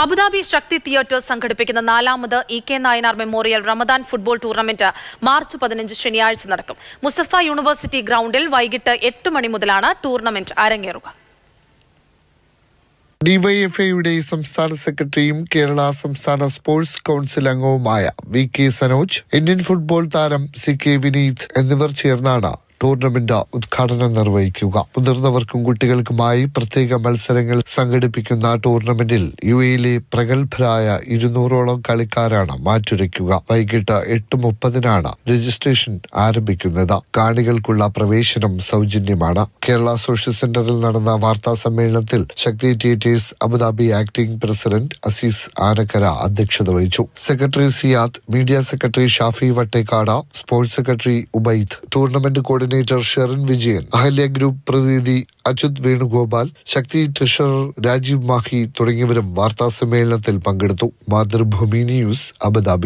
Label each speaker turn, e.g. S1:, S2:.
S1: Abu Dhabi Sakthi theatres സംഘടിപ്പിക്കുന്ന 4ാമത് E K. Nayanar memorial Ramadan football tournament March 15 ശനിയാഴ്ച നടക്കും. മുസഫ യൂണിവേഴ്സിറ്റി ഗ്രൗണ്ടിൽ വൈകിട്ട് 8 മണി മുതലാണ് ടൂർണമെന്റ് അരങ്ങേറുക.
S2: ഡിവൈഎഫ്ഐയുടെ സംസ്ഥാന സെക്രട്ടറിയും കേരള സംസ്ഥാന സ്പോർട്സ് കൌൺസിൽ അംഗവുമായ വി.കെ. സനോജ്, ഇന്ത്യൻ ഫുട്ബോൾ താരം സി.കെ. വിനീത് എന്നിവർ ചേർന്നാണ് ടൂർണമെന്റ് ഉദ്ഘാടനം നിർവഹിക്കുക. മുതിർന്നവർക്കും കുട്ടികൾക്കുമായി പ്രത്യേക മത്സരങ്ങൾ സംഘടിപ്പിക്കുന്ന ടൂർണമെന്റിൽ യുഎയിലെ പ്രഗത്ഭരായ 200ഓളം കളിക്കാരാണ് മാറ്റുരയ്ക്കുക. വൈകിട്ട് 8:30 രജിസ്ട്രേഷൻ ആരംഭിക്കുന്നത്. കാണികൾക്കുള്ള പ്രവേശനം സൗജന്യമാണ്. കേരള സോഷ്യൽ സെന്ററിൽ നടന്ന വാർത്താ സമ്മേളനത്തിൽ Sakthi theatres Abu Dhabi acting president Azeez Anakkara അധ്യക്ഷത വഹിച്ചു. Secretary Siyad, media secretary Shafi Vattekkad, sports secretary Ubaid, tournament coordinator Sherin Vijayan, Ahalia group പ്രതിനിധി അച്യുത് വേണുഗോപാൽ, ശക്തി ട്രഷറർ രാജീവ് മാഹി തുടങ്ങിയവരും വാർത്താ സമ്മേളനത്തിൽ പങ്കെടുത്തു. Mathrubhumi news, Abu Dhabi.